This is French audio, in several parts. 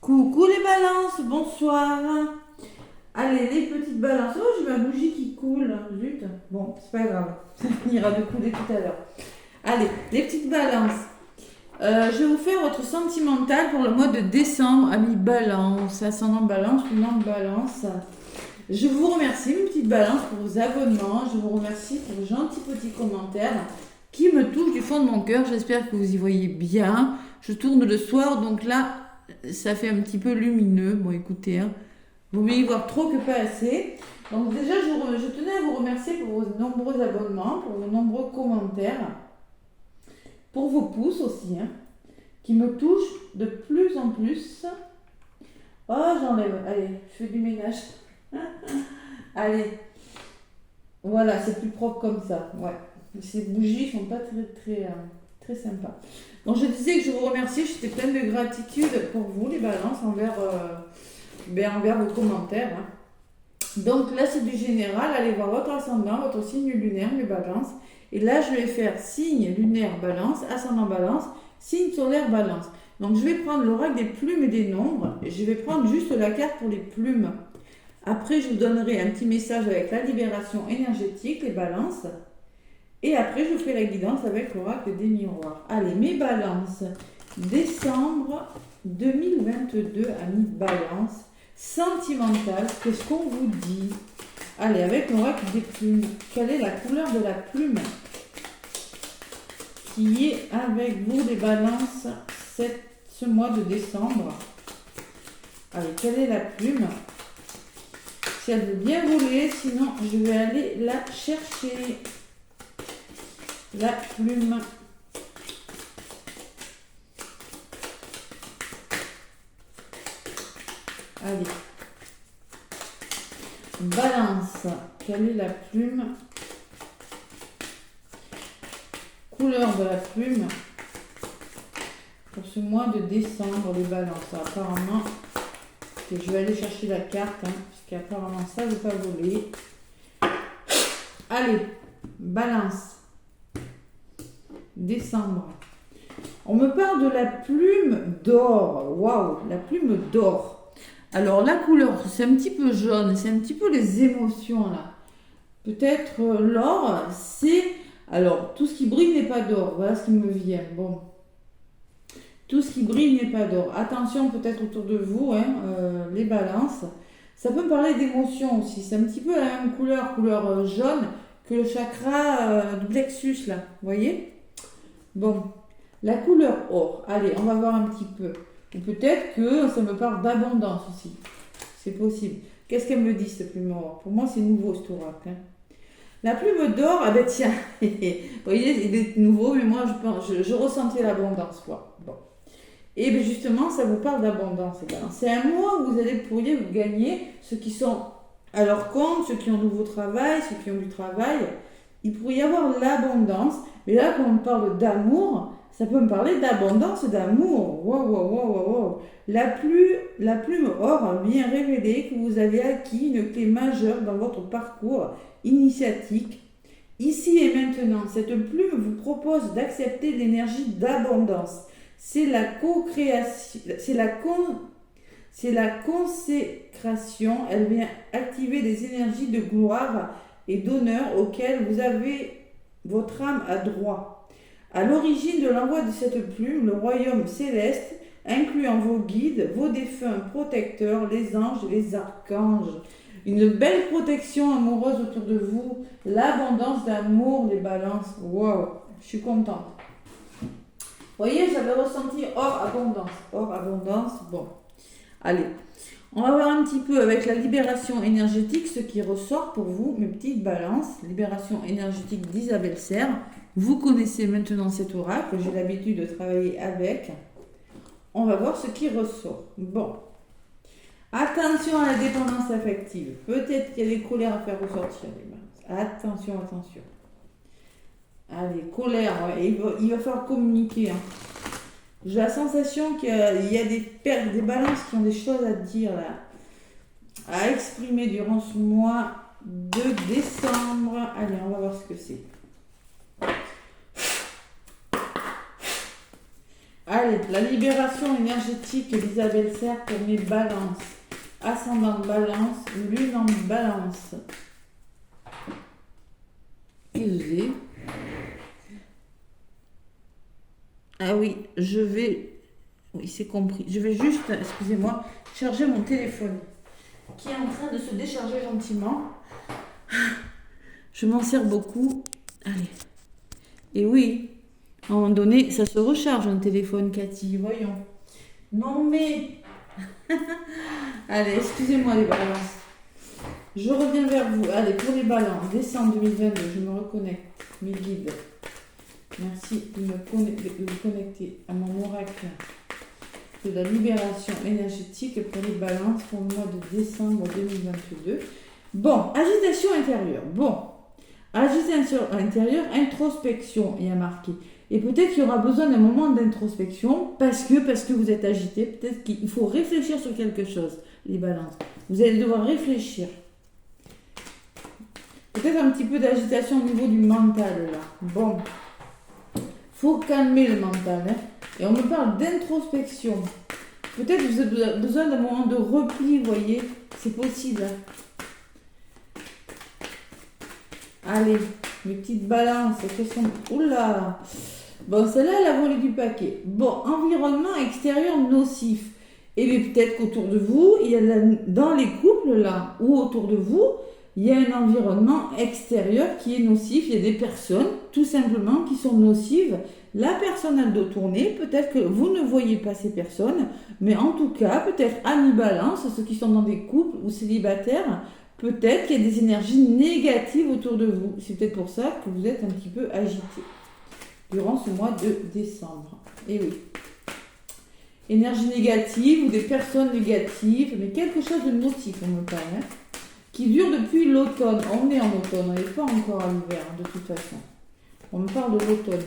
Coucou les balances, bonsoir. Allez, les petites balances. Oh, j'ai ma bougie qui coule. Zut. Bon, c'est pas grave. Ça finira de couler tout à l'heure. Allez, les petites balances. Je vais vous faire votre sentimental pour le mois de décembre. Amis balance, ascendant balance, lunan balance. Je vous remercie, mes petites balances, pour vos abonnements. Je vous remercie pour vos gentils petits commentaires qui me touchent du fond de mon cœur. J'espère que vous y voyez bien. Je tourne le soir, donc là, ça fait un petit peu lumineux. Bon, écoutez, hein, vaut mieux y voir trop que pas assez. Donc déjà, je tenais à vous remercier pour vos nombreux abonnements, pour vos nombreux commentaires, pour vos pouces aussi, hein, qui me touchent de plus en plus. Oh, j'enlève. Allez, je fais du ménage. Allez. Voilà, c'est plus propre comme ça. Ouais. Ces bougies sont pas très sympas. Donc je disais que je vous remercie, j'étais pleine de gratitude pour vous, les balances, envers vos commentaires, hein. Donc là, c'est du général. Allez voir votre ascendant, votre signe lunaire, les balances. Et là, je vais faire signe lunaire balance, ascendant balance, signe solaire balance. Donc je vais prendre l'oracle des plumes et des nombres. Et je vais prendre juste la carte pour les plumes. Après, je vous donnerai un petit message avec la libération énergétique, les balances. Et après, je vous fais la guidance avec l'oracle des miroirs. Allez, mes balances. Décembre 2022, amis balance. Sentimental, qu'est-ce qu'on vous dit? Allez, avec l'oracle des plumes. Quelle est la couleur de la plume qui est avec vous, les balances, ce mois de décembre? Allez, quelle est la plume? Si elle veut bien voler, sinon je vais aller la chercher. La plume. Allez. Balance. Quelle est la plume? Couleur de la plume pour ce mois de décembre, les balances. Apparemment, je vais aller chercher la carte, hein, puisqu'apparemment ça ne veut pas voler. Allez, balance. Décembre. On me parle de la plume d'or. Waouh, la plume d'or. Alors la couleur, c'est un petit peu jaune, c'est un petit peu les émotions là. Peut-être l'or, c'est... Alors, tout ce qui brille n'est pas d'or. Voilà ce qui me vient. Bon. Tout ce qui brille n'est pas d'or. Attention peut-être autour de vous, hein, les balances. Ça peut me parler d'émotions aussi. C'est un petit peu la même couleur jaune que le chakra du plexus là. Vous voyez? Bon. La couleur or. Allez, on va voir un petit peu. Ou peut-être que ça me parle d'abondance aussi. C'est possible. Qu'est-ce qu'elle me dit, cette plume or? Pour moi, c'est nouveau, ce oracle, hein. La plume d'or, ah ben tiens, vous voyez, il est nouveau, mais moi, je ressentais l'abondance, quoi. Bon. Et bien justement, ça vous parle d'abondance. C'est un mois où pourriez vous gagner ceux qui sont à leur compte, ceux qui ont un nouveau travail, ceux qui ont du travail. Il pourrait y avoir l'abondance, mais là, quand on parle d'amour, ça peut me parler d'abondance, d'amour. Wow. La plume or vient révéler que vous avez acquis une clé majeure dans votre parcours initiatique. Ici et maintenant, cette plume vous propose d'accepter l'énergie d'abondance. C'est la co-création, c'est la consécration. Elle vient activer des énergies de gloire et d'honneur auxquelles vous avez votre âme a droit. À l'origine de l'envoi de cette plume, le royaume céleste, incluant vos guides, vos défunts protecteurs, les anges et les archanges. Une belle protection amoureuse autour de vous, l'abondance d'amour, les balances. Waouh, je suis contente. Vous voyez, j'avais ressenti or, abondance. Bon, allez, on va voir un petit peu avec la libération énergétique ce qui ressort pour vous, mes petites balances. Libération énergétique d'Isabelle Serre. Vous connaissez maintenant cet oracle, j'ai l'habitude de travailler avec. On va voir ce qui ressort. Bon. Attention à la dépendance affective. Peut-être qu'il y a des colères à faire ressortir, les balances. Attention. Allez, colère, ouais. Il va falloir communiquer, hein. J'ai la sensation qu'il y a des balances qui ont des choses à dire là, à exprimer durant ce mois de décembre. Allez, on va voir ce que c'est. Allez, la libération énergétique d'Isabelle Serre pour mes balances. Ascendant balance, lune en balance. Et ah oui, je vais... Oui, c'est compris. Je vais juste, excusez-moi, charger mon téléphone qui est en train de se décharger gentiment. Je m'en sers beaucoup. Allez. Et oui, à un moment donné, ça se recharge un téléphone, Cathy. Voyons. Non mais... Allez, excusez-moi les balances. Je reviens vers vous. Allez, pour les balances, décembre 2022, je me reconnecte. Mes guides. Merci de vous connecter à mon oracle de la libération énergétique pour les balances pour le mois de décembre 2022. Bon, agitation intérieure. Bon, agitation intérieure, introspection, il y a marqué. Et peut-être qu'il y aura besoin d'un moment d'introspection parce que vous êtes agité. Peut-être qu'il faut réfléchir sur quelque chose, les balances. Vous allez devoir réfléchir. Peut-être un petit peu d'agitation au niveau du mental, là. Bon, faut calmer le mental, hein. Et on me parle d'introspection. Peut-être que vous avez besoin d'un moment de repli, vous voyez. C'est possible. Allez, mes petites balances. Oula. Bon, celle-là, elle a volé du paquet. Bon, environnement extérieur nocif. Et bien peut-être qu'autour de vous, il y a dans les couples, là, ou autour de vous, il y a un environnement extérieur qui est nocif. Il y a des personnes, tout simplement, qui sont nocives. La personne a le dos tourné, peut-être que vous ne voyez pas ces personnes, mais en tout cas, peut-être amis balance, ceux qui sont dans des couples ou célibataires, peut-être qu'il y a des énergies négatives autour de vous. C'est peut-être pour ça que vous êtes un petit peu agité durant ce mois de décembre. Et oui. Énergie négative ou des personnes négatives, mais quelque chose de nocif, on me parle, hein, qui dure depuis l'automne. On est en automne, on n'est pas encore à l'hiver, de toute façon. On me parle de l'automne.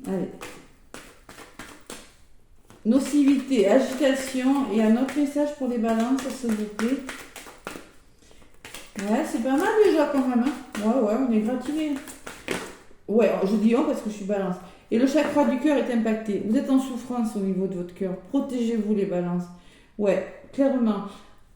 Allez. Nocivité, agitation et un autre message pour les balances, s'il vous plaît. Ouais, c'est pas mal déjà quand même. Hein. Ouais, on est gratiné. Ouais, je dis on parce que je suis balance. Et le chakra du cœur est impacté. Vous êtes en souffrance au niveau de votre cœur. Protégez-vous les balances. Ouais, clairement.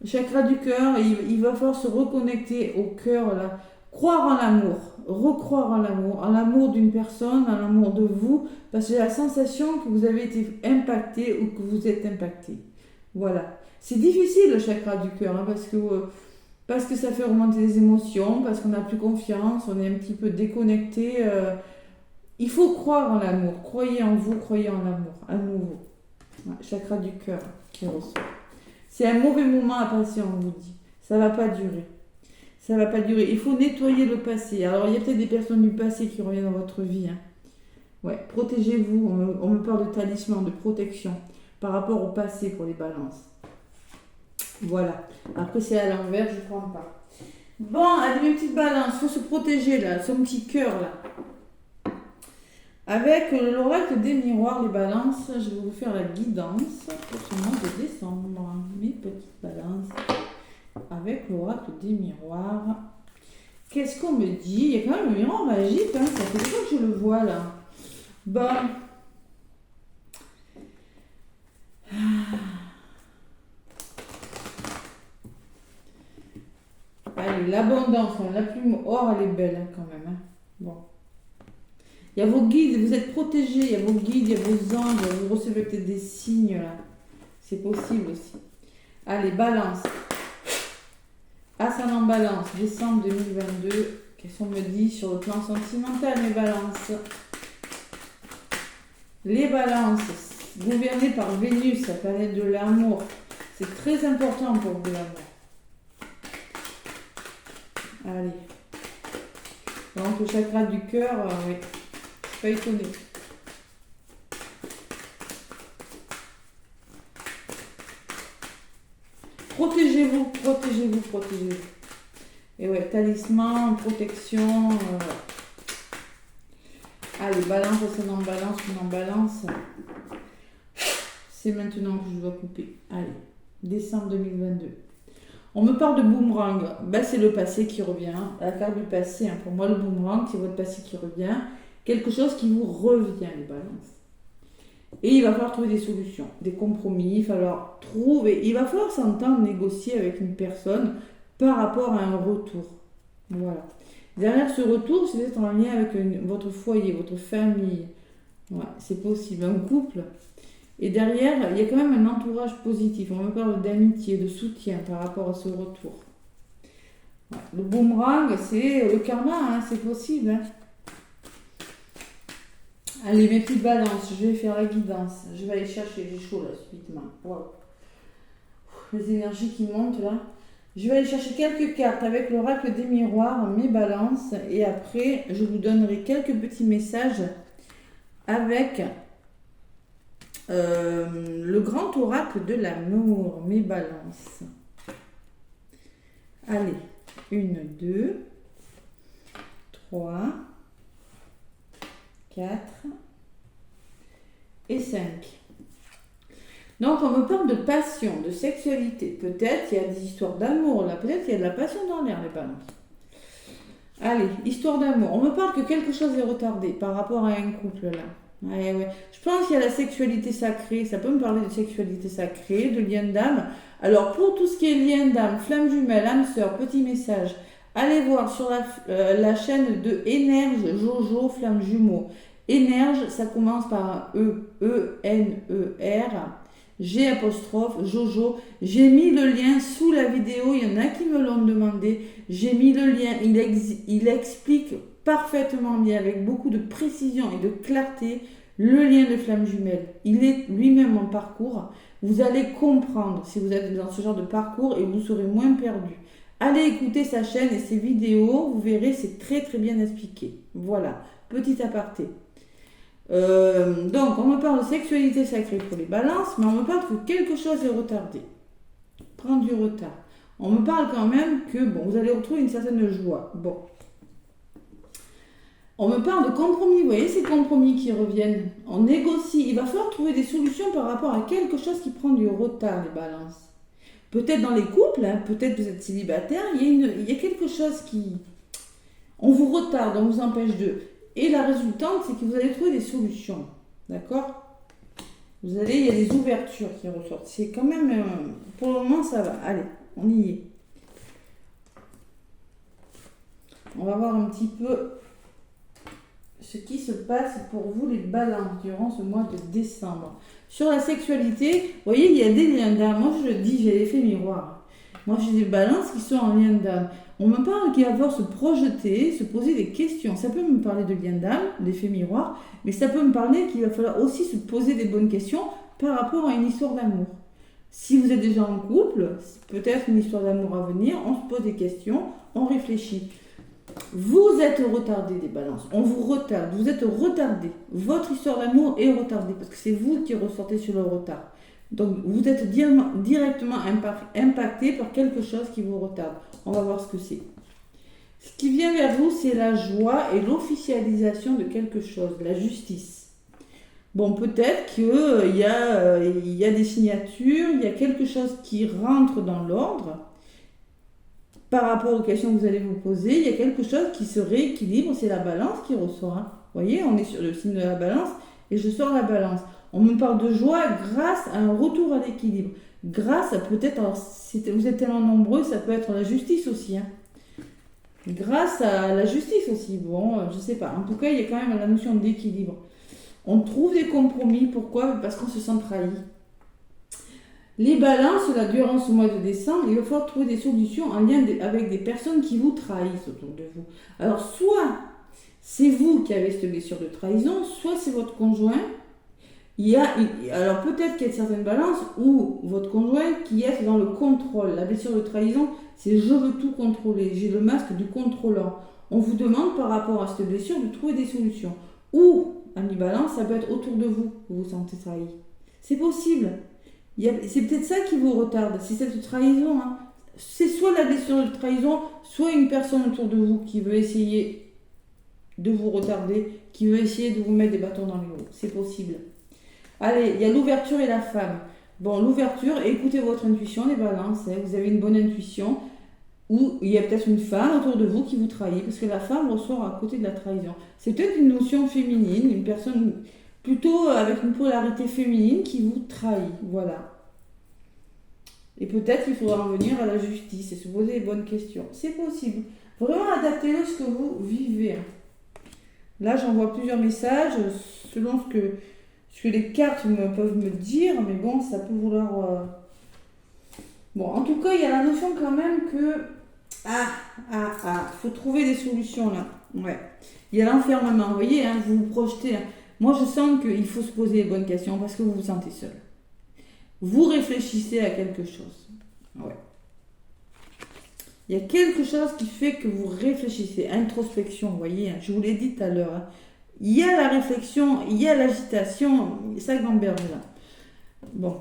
Le chakra du cœur, il va falloir se reconnecter au cœur là. Croire en l'amour, recroire en l'amour d'une personne, en l'amour de vous, parce que j'ai la sensation que vous avez été impacté ou que vous êtes impacté. Voilà. C'est difficile le chakra du cœur, hein, parce que ça fait remonter les émotions, parce qu'on n'a plus confiance, on est un petit peu déconnecté. Il faut croire en l'amour. Croyez en vous, croyez en l'amour, à nouveau. Ouais, chakra du cœur qui reçoit. C'est un mauvais moment à passer, on vous dit. Ça ne va pas durer. Ça ne va pas durer. Il faut nettoyer le passé. Alors, il y a peut-être des personnes du passé qui reviennent dans votre vie. Hein. Ouais, protégez-vous. On me parle de talisman, de protection par rapport au passé pour les balances. Voilà. Après, c'est à l'envers, je ne prends pas. Bon, allez, mes petites balances. Il faut se protéger, là. Son petit cœur, là. Avec l'oracle des miroirs, les balances, je vais vous faire la guidance pour ce mois de décembre. Mes petites balances. Avec l'oracle des miroirs. Qu'est-ce qu'on me dit? Il y a quand même un miroir magique, hein. Ça fait longtemps que je le vois là. Bon. Allez, l'abondance, la plume or, elle est belle hein, quand même. Hein. Bon. Il y a vos guides, vous êtes protégés, il y a vos guides, il y a vos anges, vous recevez peut-être des signes là. C'est possible aussi. Allez, balance. Ascendant balance, décembre 2022. Qu'est-ce qu'on me dit sur le plan sentimental, mes balances? Les balances, gouvernées par Vénus, la planète de l'amour. C'est très important pour vous, l'amour. Allez. Donc, le chakra du cœur, oui. Je suis pas étonnée. Protégez-vous, protégez-vous, protégez-vous. Et ouais, talisman, protection. Allez, balance, ascendant balance, en balance. C'est maintenant que je dois couper. Allez, décembre 2022. On me parle de boomerang. Ben, c'est le passé qui revient. La carte du passé, hein. Pour moi, le boomerang, c'est votre passé qui revient. quelque chose qui vous revient, les balances. Et il va falloir trouver des solutions, des compromis, il va falloir s'entendre, négocier avec une personne par rapport à un retour. Voilà. Derrière ce retour, c'est d'être en lien avec votre foyer, votre famille. Ouais, c'est possible, un couple. Et derrière, il y a quand même un entourage positif. On me parle d'amitié, de soutien par rapport à ce retour. Ouais. Le boomerang, c'est le karma, hein, c'est possible. Hein. Allez, mes petites balances, je vais faire la guidance. Je vais aller chercher, j'ai chaud là, subitement. Wow. Les énergies qui montent là. Je vais aller chercher quelques cartes avec l'oracle des miroirs, mes balances. Et après, je vous donnerai quelques petits messages avec le grand oracle de l'amour, mes balances. Allez, 1, 2, 3, 4 et 5. Donc, on me parle de passion, de sexualité. Peut-être il y a des histoires d'amour là. Peut-être il y a de la passion dans l'air, les balances. Allez, histoire d'amour. On me parle que quelque chose est retardé par rapport à un couple là. Ouais. Je pense qu'il y a la sexualité sacrée. Ça peut me parler de sexualité sacrée, de lien d'âme. Alors, pour tout ce qui est lien d'âme, flamme jumelle, âme sœur, petit message, allez voir sur la chaîne de Énerge Jojo Flamme Jumeau. Énerge, ça commence par un E, E-N-E-R, G apostrophe, Jojo. J'ai mis le lien sous la vidéo, il y en a qui me l'ont demandé. J'ai mis le lien, il explique parfaitement bien, avec beaucoup de précision et de clarté, le lien de Flamme Jumelle. Il est lui-même en parcours. Vous allez comprendre si vous êtes dans ce genre de parcours et vous serez moins perdu. Allez écouter sa chaîne et ses vidéos, vous verrez, c'est très très bien expliqué. Voilà, petit aparté. Donc, on me parle de sexualité sacrée pour les balances, mais on me parle que quelque chose est retardé. Prendre du retard. On me parle quand même que, vous allez retrouver une certaine joie. Bon. On me parle de compromis. Vous voyez ces compromis qui reviennent. On négocie. Il va falloir trouver des solutions par rapport à quelque chose qui prend du retard, les balances. Peut-être dans les couples, hein, peut-être vous êtes célibataire, il y a quelque chose qui... On vous retarde, on vous empêche de... Et la résultante, c'est que vous allez trouver des solutions. D'accord ? Il y a des ouvertures qui ressortent. C'est quand même... pour le moment, ça va. Allez, on y est. On va voir un petit peu ce qui se passe pour vous, les balances, durant ce mois de décembre. Sur la sexualité, vous voyez, il y a des liens d'âme. Moi, je le dis, j'ai l'effet miroir. Moi, j'ai des balances qui sont en lien d'âme. On me parle qu'il va falloir se projeter, se poser des questions. Ça peut me parler de lien d'âme, d'effet miroir, mais ça peut me parler qu'il va falloir aussi se poser des bonnes questions par rapport à une histoire d'amour. Si vous êtes déjà en couple, peut-être une histoire d'amour à venir, on se pose des questions, on réfléchit. Vous êtes retardé des balances, on vous retarde, vous êtes retardé. Votre histoire d'amour est retardée parce que c'est vous qui ressortez sur le retard. Donc vous êtes directement impacté par quelque chose qui vous retarde. On va voir ce que c'est. Ce qui vient vers vous, c'est la joie et l'officialisation de quelque chose, de la justice. Bon, peut-être qu'il y a des signatures, il y a quelque chose qui rentre dans l'ordre. Par rapport aux questions que vous allez vous poser, il y a quelque chose qui se rééquilibre, c'est la balance qui ressort. Hein. Vous voyez, on est sur le signe de la balance et je sors la balance. On me parle de joie grâce à un retour à l'équilibre. Grâce à peut-être, alors si vous êtes tellement nombreux, ça peut être la justice aussi. Hein. Grâce à la justice aussi, je sais pas. En tout cas, il y a quand même la notion d'équilibre. On trouve des compromis, pourquoi ? Parce qu'on se sent trahi. Les balances, là, durant ce mois de décembre, il va falloir trouver des solutions en lien avec des personnes qui vous trahissent autour de vous. Alors, soit c'est vous qui avez cette blessure de trahison, soit c'est votre conjoint. Alors peut-être qu'il y a certaines balances où votre conjoint qui est dans le contrôle. La blessure de trahison, c'est je veux tout contrôler. J'ai le masque du contrôlant. On vous demande par rapport à cette blessure de trouver des solutions. Ou, à mi-balance, ça peut être autour de vous que vous vous sentez trahi. C'est possible. C'est peut-être ça qui vous retarde. C'est cette trahison. Hein. C'est soit la blessure de trahison, soit une personne autour de vous qui veut essayer de vous retarder, qui veut essayer de vous mettre des bâtons dans les roues. C'est possible. Allez, il y a l'ouverture et la femme. Bon, l'ouverture, écoutez votre intuition, les balances. Hein, vous avez une bonne intuition. Ou il y a peut-être une femme autour de vous qui vous trahit, parce que la femme ressort à côté de la trahison. C'est peut-être une notion féminine, une personne plutôt avec une polarité féminine qui vous trahit. Voilà. Et peut-être qu'il faudra revenir à la justice et se poser les bonnes questions. C'est possible. Vraiment adaptez-le à ce que vous vivez. Là, j'envoie plusieurs messages selon ce que les cartes peuvent me dire, mais bon, ça peut vouloir... Bon, en tout cas, il y a la notion quand même que... faut trouver des solutions là. Ouais. Il y a l'enfermement, vous voyez, hein, vous vous projetez. Hein. Moi, je sens qu'il faut se poser les bonnes questions parce que vous vous sentez seul. Vous réfléchissez à quelque chose. Ouais. Il y a quelque chose qui fait que vous réfléchissez. Introspection, vous voyez, hein, je vous l'ai dit tout à l'heure. Hein. Il y a la réflexion, il y a l'agitation, ça gamberge là. Bon.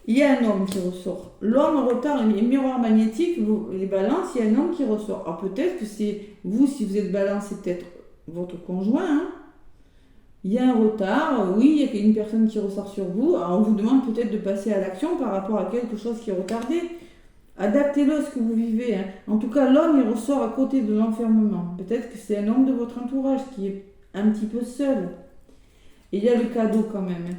Il y a un homme qui ressort. L'homme en retard, les miroirs magnétiques, les balances, il y a un homme qui ressort. Alors peut-être que c'est vous, si vous êtes balance, c'est peut-être votre conjoint. Hein. Il y a un retard, oui, il y a une personne qui ressort sur vous. Alors on vous demande peut-être de passer à l'action par rapport à quelque chose qui est retardé. Adaptez-le à ce que vous vivez. Hein. En tout cas, l'homme, il ressort à côté de l'enfermement. Peut-être que c'est un homme de votre entourage qui est un petit peu seul. Et il y a le cadeau quand même. Hein.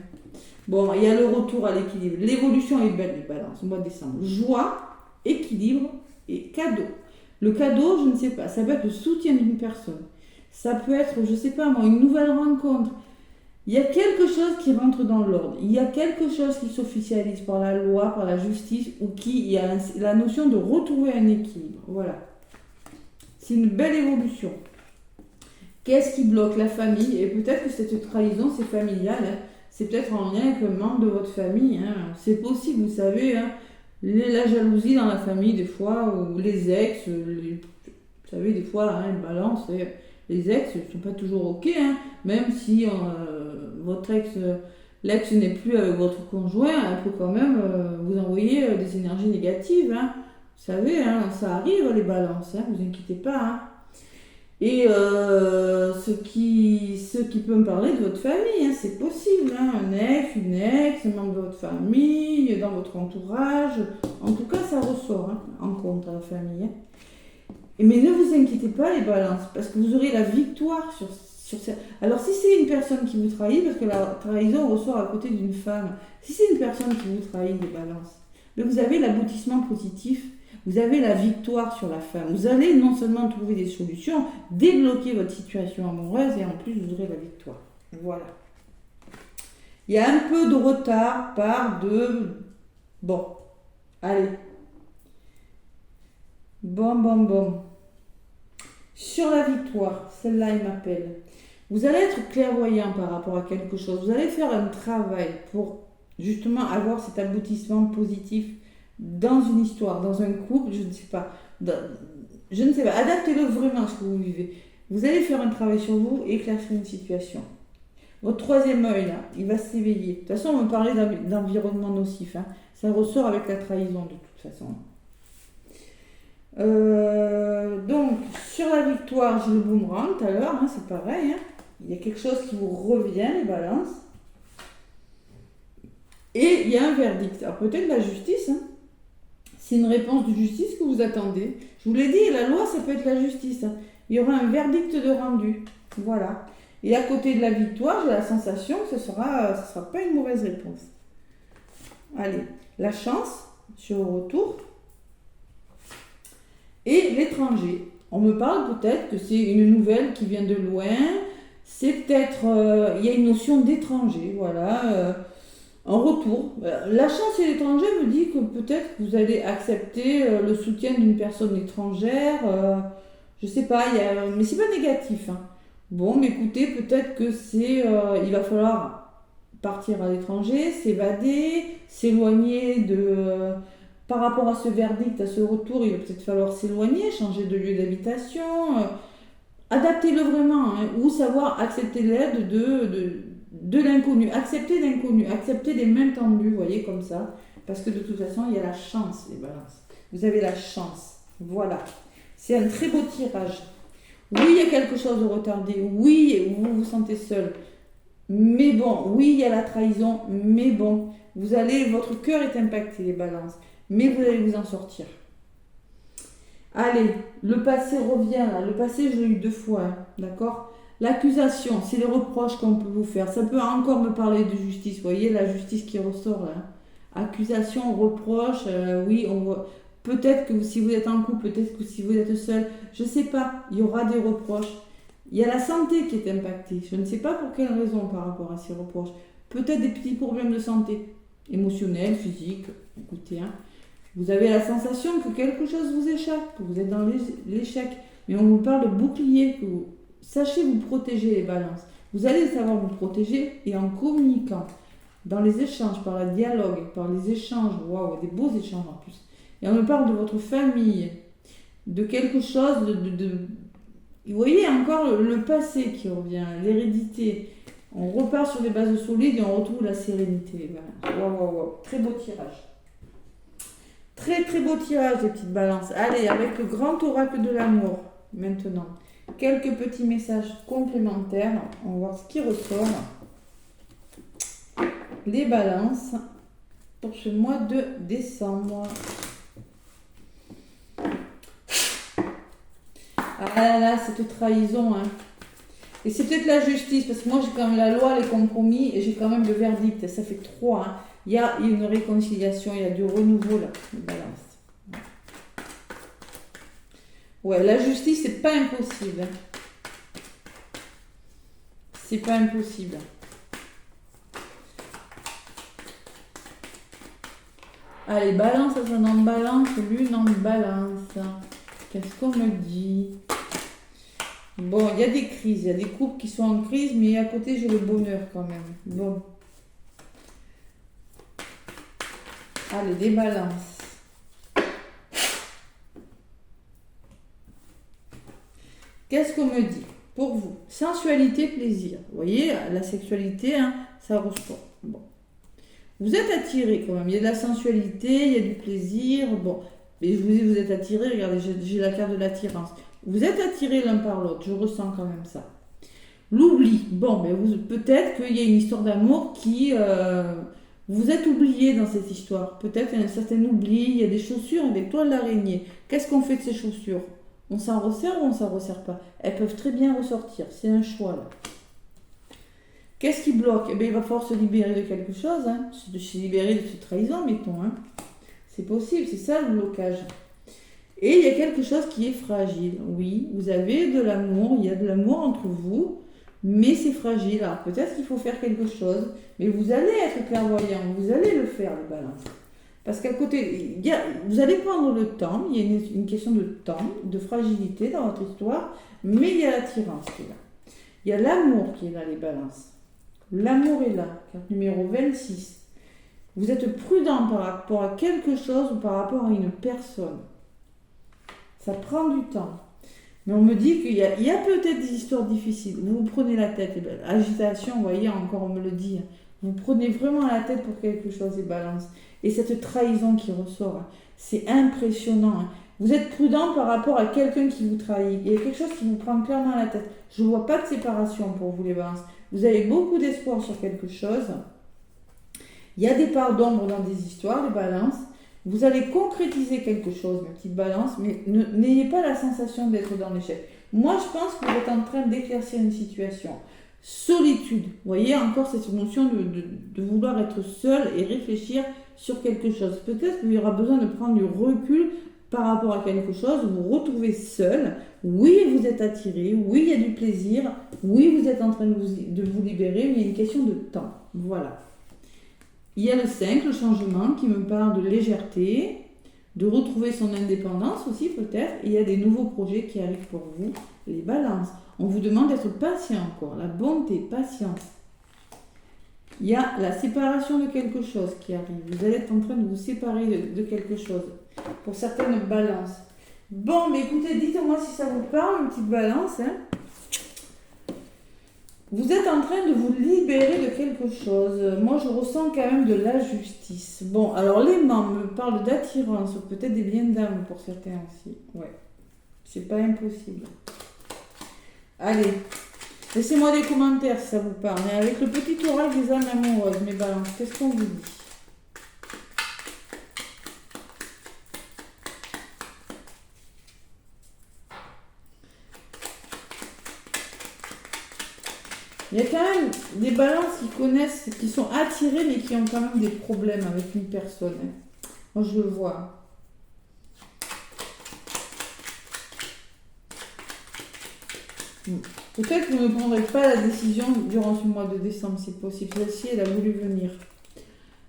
Bon, il y a le retour à l'équilibre. L'évolution est belle, les balances, au mois de décembre. Joie, équilibre et cadeau. Le cadeau, je ne sais pas, ça peut être le soutien d'une personne. Ça peut être, je ne sais pas moi, une nouvelle rencontre. Il y a quelque chose qui rentre dans l'ordre. Il y a quelque chose qui s'officialise par la loi, par la justice, ou il y a la notion de retrouver un équilibre. Voilà. C'est une belle évolution. Qu'est-ce qui bloque la famille? Et peut-être que cette trahison, c'est familial. Hein. C'est peut-être en lien avec un membre de votre famille. Hein. C'est possible, vous savez. Hein. La jalousie dans la famille, des fois, ou les ex. Vous savez, des fois, hein, une balance. Les ex ne sont pas toujours OK. Hein. Même si votre ex, l'ex n'est plus avec votre conjoint, elle peut quand même vous envoyer des énergies négatives. Hein. Vous savez, hein, ça arrive, les balances. Hein, vous inquiétez pas. Hein. Et ce qui peut me parler de votre famille, hein, c'est possible, hein, un ex, une ex, un membre de votre famille, dans votre entourage, en tout cas ça ressort hein, en compte à la famille. Hein. Mais ne vous inquiétez pas les balances, parce que vous aurez la victoire sur ça. Alors si c'est une personne qui vous trahit, parce que la trahison ressort à côté d'une femme, si c'est une personne qui vous trahit les balances, mais vous avez l'aboutissement positif. Vous avez la victoire sur la femme. Vous allez non seulement trouver des solutions, débloquer votre situation amoureuse et en plus vous aurez la victoire. Voilà. Il y a un peu de retard Bon. Allez. Bon. Sur la victoire, celle-là, il m'appelle. Vous allez être clairvoyant par rapport à quelque chose. Vous allez faire un travail pour justement avoir cet aboutissement positif dans une histoire, dans un couple, je ne sais pas. Adaptez-le vraiment à ce que vous vivez. Vous allez faire un travail sur vous et éclaircir une situation. Votre troisième œil, là, il va s'éveiller. De toute façon, on me parlait d'environnement nocif. Hein. Ça ressort avec la trahison, de toute façon. Donc, sur la victoire, j'ai le boomerang tout à l'heure. Hein, c'est pareil. Hein. Il y a quelque chose qui vous revient, les balances. Et il y a un verdict. Alors, peut-être la justice, hein. C'est une réponse de justice que vous attendez. Je vous l'ai dit, la loi, ça peut être la justice. Hein. Il y aura un verdict de rendu. Voilà. Et à côté de la victoire, j'ai la sensation que ce sera pas une mauvaise réponse. Allez, la chance sur le retour. Et l'étranger. On me parle peut-être que c'est une nouvelle qui vient de loin. C'est peut-être... il y a une notion d'étranger, voilà. En retour, la chance et l'étranger me dit que peut-être vous allez accepter le soutien d'une personne étrangère. Je sais pas, mais c'est pas négatif. Hein. Bon, mais écoutez, peut-être que il va falloir partir à l'étranger, s'évader, s'éloigner par rapport à ce verdict, à ce retour, il va peut-être falloir s'éloigner, changer de lieu d'habitation. Adaptez-le vraiment, hein, ou savoir accepter l'aide de l'inconnu, accepter l'inconnu, accepter des mains tendues, vous voyez, comme ça, parce que de toute façon, il y a la chance, les balances. Vous avez la chance, voilà. C'est un très beau tirage. Oui, il y a quelque chose de retardé, oui, vous vous sentez seul, mais bon, oui, il y a la trahison, mais bon, votre cœur est impacté, les balances, mais vous allez vous en sortir. Allez, le passé revient là. Le passé, je l'ai eu 2 fois, hein, d'accord? L'accusation, c'est les reproches qu'on peut vous faire. Ça peut encore me parler de justice. Vous voyez, la justice qui ressort là. Accusation, reproche, oui, on voit. Peut-être que si vous êtes en couple, peut-être que si vous êtes seul, je ne sais pas, il y aura des reproches. Il y a la santé qui est impactée. Je ne sais pas pour quelle raison par rapport à ces reproches. Peut-être des petits problèmes de santé, émotionnels, physiques. Écoutez, hein. Vous avez la sensation que quelque chose vous échappe, que vous êtes dans l'échec. Mais on vous parle de bouclier, que vous sachez vous protéger les balances. Vous allez savoir vous protéger et en communiquant, dans les échanges, par le dialogue, par les échanges, waouh, des beaux échanges en plus. Et on me parle de votre famille, de quelque chose, vous voyez encore le passé qui revient, l'hérédité. On repart sur des bases solides et on retrouve la sérénité, les balances. Waouh, waouh, waouh. Très beau tirage. Très très beau tirage, les petites balances. Allez, avec le grand oracle de l'amour, maintenant. Quelques petits messages complémentaires. On va voir ce qui ressort. Les balances pour ce mois de décembre. Ah là là, cette trahison. Hein. Et c'est peut-être la justice, parce que moi j'ai quand même la loi, les compromis, et j'ai quand même le verdict. Ça fait 3. Hein. Il y a une réconciliation, il y a du renouveau là, les balances. Ouais, la justice, c'est pas impossible. C'est pas impossible. Allez, balance, ascendant en balance, lune en balance. Qu'est-ce qu'on me dit? Bon, il y a des crises, il y a des couples qui sont en crise, mais à côté, j'ai le bonheur quand même. Bon. Allez, des balances. Qu'est-ce qu'on me dit? Pour vous, sensualité, plaisir. Vous voyez, la sexualité, hein, ça ressort. Bon. Vous êtes attiré quand même. Il y a de la sensualité, il y a du plaisir. Bon. Et je vous dis, vous êtes attiré. Regardez, j'ai la carte de l'attirance. Vous êtes attirés l'un par l'autre. Je ressens quand même ça. L'oubli. Bon, mais peut-être qu'il y a une histoire d'amour qui... vous êtes oublié dans cette histoire. Peut-être il y a un certain oubli. Il y a des chaussures avec toile d'araignée. Qu'est-ce qu'on fait de ces chaussures? On s'en resserre ou on s'en resserre pas? Elles peuvent très bien ressortir. C'est un choix là. Qu'est-ce qui bloque? Eh bien, il va falloir se libérer de quelque chose. Hein. Se libérer de cette trahison, mettons. Hein. C'est possible, c'est ça le blocage. Et il y a quelque chose qui est fragile. Oui, vous avez de l'amour, il y a de l'amour entre vous, mais c'est fragile. Alors peut-être qu'il faut faire quelque chose, mais vous allez être clairvoyant, vous allez le faire, les balances. Parce qu'à côté, vous allez prendre le temps, il y a une question de temps, de fragilité dans votre histoire, mais il y a l'attirance qui est là. Il y a l'amour qui est là, les balances. L'amour est là, carte numéro 26. Vous êtes prudent par rapport à quelque chose ou par rapport à une personne. Ça prend du temps. Mais on me dit qu'il y a peut-être des histoires difficiles. Vous vous prenez la tête. Et bien, agitation, vous voyez, encore on me le dit. Vous prenez vraiment la tête pour quelque chose, les balances. Et cette trahison qui ressort, c'est impressionnant. Vous êtes prudent par rapport à quelqu'un qui vous trahit. Il y a quelque chose qui vous prend clairement la tête. Je ne vois pas de séparation pour vous, les balances. Vous avez beaucoup d'espoir sur quelque chose. Il y a des parts d'ombre dans des histoires, les balances. Vous allez concrétiser quelque chose, mes petites balances, mais n'ayez pas la sensation d'être dans l'échec. Moi, je pense que vous êtes en train d'éclaircir une situation. Solitude. Vous voyez encore cette notion de vouloir être seul et réfléchir sur quelque chose. Peut-être qu'il y aura besoin de prendre du recul par rapport à quelque chose. Vous vous retrouvez seul. Oui, vous êtes attiré. Oui, il y a du plaisir. Oui, vous êtes en train de vous libérer, mais il y a une question de temps. Voilà. Il y a le 5, le changement, qui me parle de légèreté, de retrouver son indépendance aussi peut-être. Il y a des nouveaux projets qui arrivent pour vous, les balances. On vous demande d'être patient encore, la bonté, patience. Il y a la séparation de quelque chose qui arrive. Vous allez être en train de vous séparer de quelque chose. Pour certaines balances. Bon, mais écoutez, dites-moi si ça vous parle, une petite balance. Hein. Vous êtes en train de vous libérer de quelque chose. Moi, je ressens quand même de la justice. Bon, alors l'aimant me parle d'attirance, ou peut-être des liens d'âme pour certains aussi. Ouais, c'est pas impossible. Allez, laissez-moi des commentaires si ça vous parle. Et avec le petit oracle des âmes amoureuses, mes balances, qu'est-ce qu'on vous dit? Il y a quand même des balances qui connaissent, qui sont attirées, mais qui ont quand même des problèmes avec une personne. Moi, je le vois. Peut-être que vous ne prendrez pas la décision durant ce mois de décembre, c'est possible. Celle-ci, elle a voulu venir.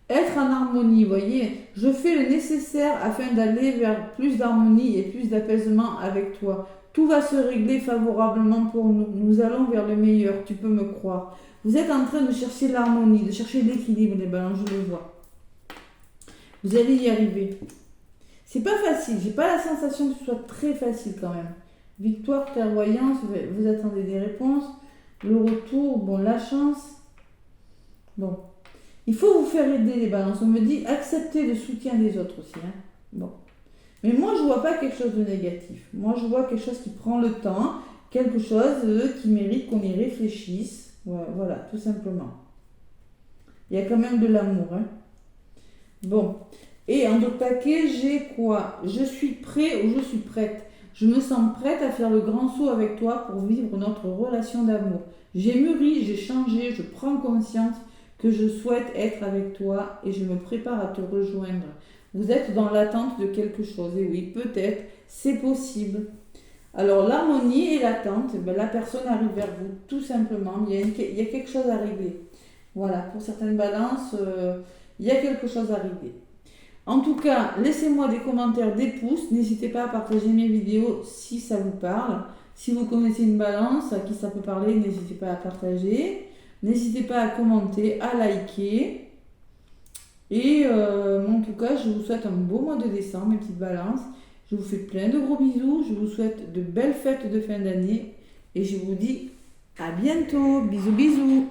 Être en harmonie, voyez. Je fais le nécessaire afin d'aller vers plus d'harmonie et plus d'apaisement avec toi. Tout va se régler favorablement pour nous. Nous allons vers le meilleur, tu peux me croire. Vous êtes en train de chercher l'harmonie, de chercher l'équilibre, les balances, je le vois. Vous allez y arriver. C'est pas facile, j'ai pas la sensation que ce soit très facile quand même. Victoire, clairvoyance, vous attendez des réponses. Le retour, bon, la chance. Bon. Il faut vous faire aider les balances. On me dit accepter le soutien des autres aussi. Hein. Bon. Mais moi, je ne vois pas quelque chose de négatif. Moi, je vois quelque chose qui prend le temps, quelque chose qui mérite qu'on y réfléchisse. Ouais, voilà, tout simplement. Il y a quand même de l'amour. Hein. Bon. Et en d'autres paquets, j'ai quoi? Je suis prêt ou je suis prête. Je me sens prête à faire le grand saut avec toi pour vivre notre relation d'amour. J'ai mûri, j'ai changé, je prends conscience que je souhaite être avec toi et je me prépare à te rejoindre. Vous êtes dans l'attente de quelque chose. Et oui, peut-être, c'est possible. Alors, l'harmonie et l'attente, ben, la personne arrive vers vous, tout simplement. Il y a quelque chose à régler. Voilà, pour certaines balances, il y a quelque chose à régler. En tout cas, laissez-moi des commentaires, des pouces. N'hésitez pas à partager mes vidéos si ça vous parle. Si vous connaissez une balance à qui ça peut parler, n'hésitez pas à partager. N'hésitez pas à commenter, à liker. Et en tout cas, je vous souhaite un beau mois de décembre, mes petites balances. Je vous fais plein de gros bisous. Je vous souhaite de belles fêtes de fin d'année. Et je vous dis à bientôt. Bisous, bisous.